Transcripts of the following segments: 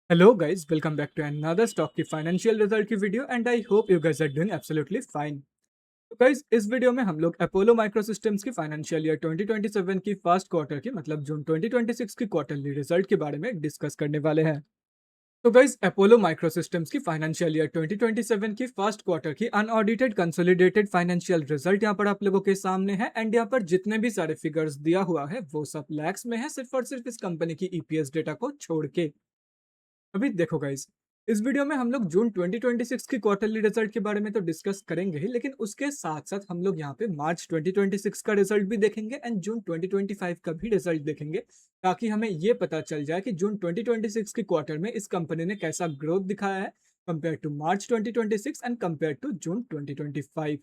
Hello guys, welcome back to another stock की financial result की video and I hope you guys are doing absolutely fine. तो guys इस video में हम लोग अपोलो माइक्रोसिस्टम्स की फाइनेंशियल ईयर 2027 की फर्स्ट क्वार्टर की मतलब जून 2026 की क्वार्टरली रिजल्ट के बारे में डिस्कस करने वाले हैं। तो गाइस अपोलो माइक्रोसिस्टम्स की फाइनेंशियल ईयर 2027 की फर्स्ट क्वार्टर की अनऑडिटेड कंसोलिडेटेड फाइनेंशियल रिजल्ट यहाँ पर आप लोगों के सामने है एंड यहाँ पर जितने भी सारे फिगर्स दिया हुआ है वो सब लैक्स में है, सिर्फ और सिर्फ इस कंपनी की ईपीएस डेटा को छोड़ के। अभी देखो गाइस, इस वीडियो में हम लोग जून 2026 की क्वार्टरली रिजल्ट के बारे में तो डिस्कस करेंगे ही, लेकिन उसके साथ साथ हम लोग यहाँ पे मार्च 2026 का रिजल्ट भी देखेंगे एंड जून 2025 का भी रिजल्ट देखेंगे, ताकि हमें ये पता चल जाए कि जून 2026 की क्वार्टर में इस कंपनी ने कैसा ग्रोथ दिखाया है compare to March 2026 and compare to June 2025।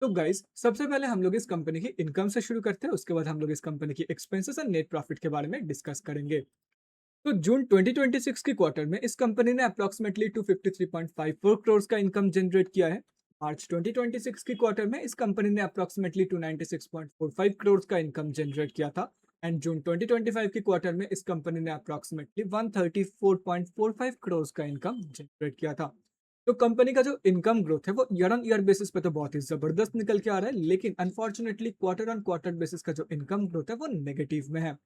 तो गाइस सबसे पहले हम लोग इस कंपनी की इनकम से शुरू करते हैं, उसके बाद हम लोग इस कंपनी की एक्सपेंसेस एंड नेट प्रॉफिट के बारे में डिस्कस करेंगे। तो जून 2026 के क्वार्टर में इस कंपनी ने अप्रॉक्सिमेटली 253.54 करोड़ का इनकम जनरेट किया है। मार्च 2026 के क्वार्टर में इस कंपनी ने अप्रॉक्सिमेटली 296.45 करोड़ का इनकम जनरेट किया था एंड जून 2025 के क्वार्टर में इस कंपनी ने अप्रॉक्सिमेटली 134.45 करोड़ का इनकम जनरेट किया था। तो कंपनी का जो इनकम ग्रोथ है वो ईयर ऑन ईयर बेसिस पे तो बहुत ही जबरदस्त निकल के आ रहा है, लेकिन unfortunately quarter on quarter basis का जो इनकम ग्रोथ है वो नेगेटिव में है।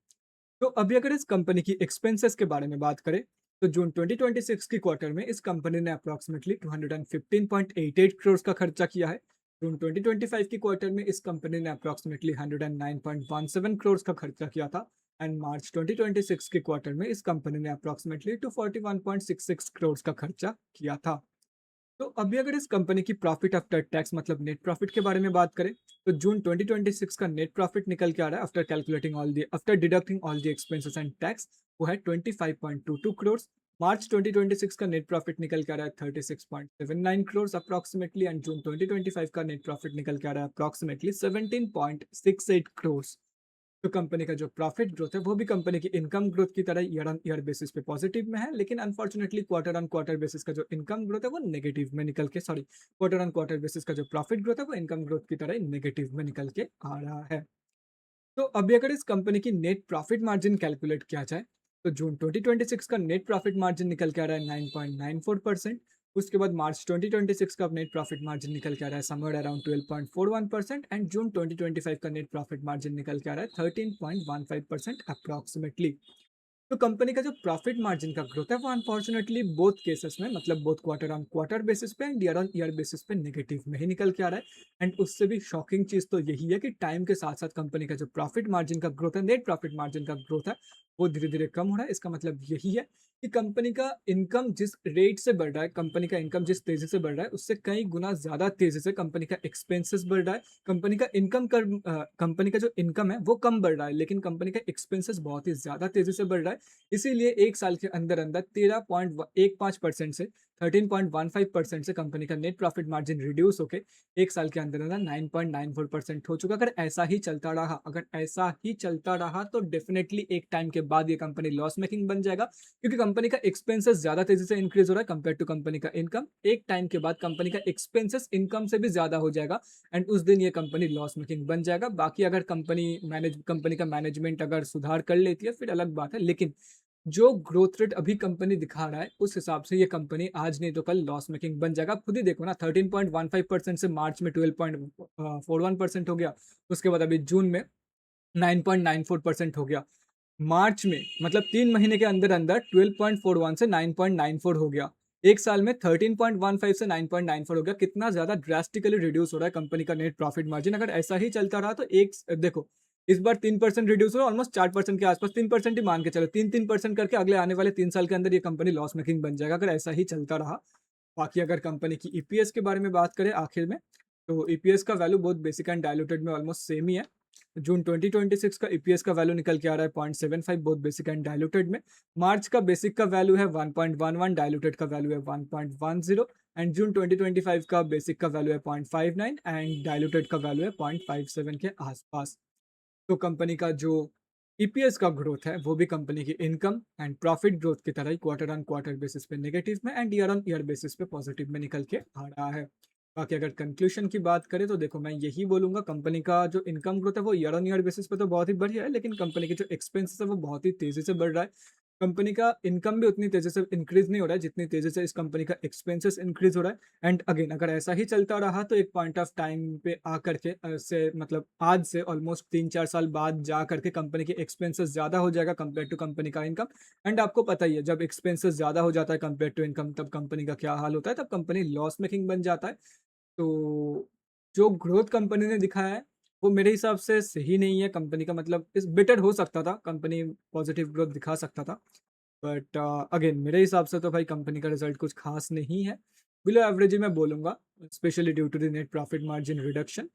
तो अभी अगर इस कंपनी की एक्सपेंसेस के बारे में बात करें, तो जून 2026 की क्वार्टर में इस कंपनी ने अप्रॉक्सिमेटली 215.88 करोड़ का खर्चा किया है। जून 2025 की क्वार्टर में इस कंपनी ने अप्रॉक्सिमेटली 109.17 करोड़ का खर्चा किया था एंड मार्च 2026 के क्वार्टर में इस कंपनी ने अप्रॉक्सिमेटली 241.66 करोड़ का खर्चा किया था। तो अभी अगर इस कंपनी की प्रॉफिट आफ्टर टैक्स मतलब नेट प्रॉफिट के बारे में बात करें, तो जून 2026 का नेट प्रॉफिट निकल के आ रहा है after deducting all the expenses and tax, वो है 25.22 करोड़। मार्च 2026 का नेट प्रॉफिट निकल के आ रहा है 36.79 करोड़ अप्रॉक्सिमेटली एंड जून 2025 का नेट प्रॉफिट निकल के आ रहा है अप्रॉक्सिमेटली 17.68 करोड़। तो कंपनी का जो प्रॉफिट ग्रोथ है वो भी कंपनी की इनकम ग्रोथ की तरह ईयर ऑन ईयर बेसिस पे पॉजिटिव में है, लेकिन unfortunately quarter on quarter basis का जो इनकम ग्रोथ है वो नेगेटिव में निकल के क्वार्टर ऑन क्वार्टर बेसिस का जो प्रॉफिट ग्रोथ है वो इनकम ग्रोथ की तरह नेगेटिव में निकल के आ रहा है। तो अभी अगर इस कंपनी की नेट प्रॉफिट मार्जिन कैलकुलेट किया जाए, तो जून 2026 का नेट प्रॉफिट मार्जिन निकल के आ रहा है 9.94%। उसके बाद मार्च 2026 का नेट प्रॉफिट मार्जिन निकल के आ रहा है समवेयर अराउंड 12.41% एंड जून 2025 का नेट प्रॉफिट मार्जिन निकल के आ रहा है 13.15% अप्रॉक्सिमेटली। तो कंपनी का जो प्रॉफिट मार्जिन का ग्रोथ है वो अनफॉर्चुनेटली बोथ केसेस में मतलब both quarter on quarter basis पे and year on year basis पे नेगेटिव में ही निकल के आ रहा है एंड उससे भी शॉकिंग चीज तो यही है कि टाइम के साथ साथ कंपनी का जो प्रॉफिट मार्जिन का ग्रोथ है, नेट प्रॉफिट मार्जिन का ग्रोथ है, वो धीरे धीरे कम हो रहा है। इसका मतलब यही है कि कंपनी का इनकम जिस रेट से बढ़ रहा है, कंपनी का इनकम जिस तेजी से बढ़ रहा है उससे कई गुना ज्यादा तेजी से कंपनी का एक्सपेंसेस बढ़ रहा है। कंपनी का जो इनकम है वो कम बढ़ रहा है, लेकिन कंपनी का एक्सपेंसेस बहुत ही ज्यादा तेजी से बढ़ रहा है। इसीलिए एक साल के अंदर अंदर 13.15% से 13.15% से कंपनी का नेट प्रॉफिट मार्जिन रिड्यूस होकर एक साल के अंदर अंदर 9.94% हो चुका। अगर ऐसा ही चलता रहा तो डेफिनेटली एक टाइम के बाद ये कंपनी लॉस मेकिंग बन जाएगा, क्योंकि कंपनी का एक्सपेंसेस ज्यादा तेजी से इंक्रीज हो रहा है कंपेयर टू कंपनी का इनकम। एक टाइम के बाद कंपनी का एक्सपेंसेस इनकम से भी ज्यादा हो जाएगा एंड उस दिन ये कंपनी लॉस मेकिंग बन जाएगा। बाकी अगर कंपनी का मैनेजमेंट अगर सुधार कर लेती है फिर अलग बात है, लेकिन जो ग्रोथ रेट अभी कंपनी दिखा रहा है उस हिसाब से ये कंपनी आज नहीं तो कल लॉस मेकिंग बन जाएगा। आप खुद ही देखो ना, 13.15% से मार्च में 12.41% हो गया, उसके बाद अभी जून में 9.94% हो गया, मार्च में मतलब 3 महीने के अंदर अंदर 12.41 से 9.94 हो गया, एक साल में 13.15 से 9.94 हो गया। कितना ज्यादा ड्रास्टिकली रिड्यूस हो रहा है कंपनी का नेट प्रॉफिट मार्जिन। अगर ऐसा ही चलता रहा तो एक देखो, इस बार 3% रिड्यूस हुआ, ऑलमोस्ट 4% के आसपास, 3% ही मान के चलो, 3-3% करके अगले आने वाले 3 साल के अंदर ये कंपनी लॉस मेकिंग बन जाएगा अगर ऐसा ही चलता रहा। बाकी अगर कंपनी की ईपीएस के बारे में बात करें आखिर में, तो ईपीएस का वैल्यू बहुत बेसिक एंड डायलूटेड में ऑलमोस्ट सेम ही है। जून 2026 का ईपीएस का वैल्यू निकल के आ रहा है 0.75 बहुत बेसिक एंड डायलूटेड में। मार्च का बेसिक का वैल्यू है 1.11, डायलूटेड का वैल्यू है 1.10 एंड जून 2025 का बेसिक का वैल्यू है 0.59 एंड डायलूटेड का वैल्यू है 0.57 के आसपास। तो कंपनी का जो ईपीएस का ग्रोथ है वो भी कंपनी की इनकम एंड प्रॉफिट ग्रोथ की तरह ही क्वार्टर ऑन क्वार्टर बेसिस पे नेगेटिव में and year on year basis पे पॉजिटिव में निकल के आ रहा है। बाकी अगर कंक्लूजन की बात करें तो देखो, मैं यही बोलूंगा, कंपनी का जो इनकम ग्रोथ है वो ईयर ऑन ईयर बेसिस पे तो बहुत ही बढ़िया है, लेकिन कंपनी के जो एक्सपेंसेस है वो बहुत ही तेजी से बढ़ रहा है। कंपनी का इनकम भी उतनी तेज़ी से इंक्रीज़ नहीं हो रहा है, जितनी तेज़ी से इस कंपनी का एक्सपेंसेस इंक्रीज़ हो रहा है। एंड अगेन अगर ऐसा ही चलता रहा तो एक पॉइंट ऑफ टाइम पे आकर के से मतलब आज से ऑलमोस्ट 3-4 साल बाद जा कर के कंपनी के एक्सपेंसेस ज़्यादा हो जाएगा कंपेयर टू कंपनी का इनकम। एंड आपको पता ही है जब एक्सपेंसेस ज़्यादा हो जाता है कंपेयर टू इनकम तब कंपनी का क्या हाल होता है, तब कंपनी लॉस मेकिंग बन जाता है। तो जो ग्रोथ कंपनी ने दिखाया है, वो मेरे हिसाब से सही नहीं है। कंपनी का मतलब इस बेटर हो सकता था, कंपनी पॉजिटिव ग्रोथ दिखा सकता था। बट अगेन मेरे हिसाब से तो भाई कंपनी का रिज़ल्ट कुछ ख़ास नहीं है। बिलो एवरेज ही मैं बोलूँगा, specially due to the net profit margin reduction.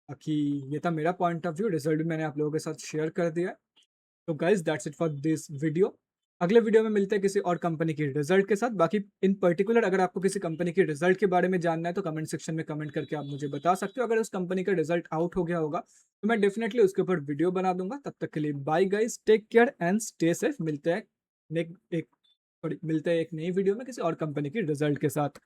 बाकी ये था मेरा पॉइंट ऑफ व्यू, रिज़ल्ट भी मैंने आप लोगों के साथ शेयर कर दिया है। तो guys that's it for this video. अगले वीडियो में मिलते हैं किसी और कंपनी की रिज़ल्ट के साथ। बाकी इन पर्टिकुलर अगर आपको किसी कंपनी के रिज़ल्ट के बारे में जानना है तो कमेंट सेक्शन में कमेंट करके आप मुझे बता सकते हो। अगर उस कंपनी का रिज़ल्ट आउट हो गया होगा तो मैं डेफ़िनेटली उसके ऊपर वीडियो बना दूँगा। तब तक के लिए bye guys, take care and stay safe. मिलते हैं नेक एक सॉरी मिलते हैं एक नई वीडियो में किसी और कंपनी की रिज़ल्ट के साथ।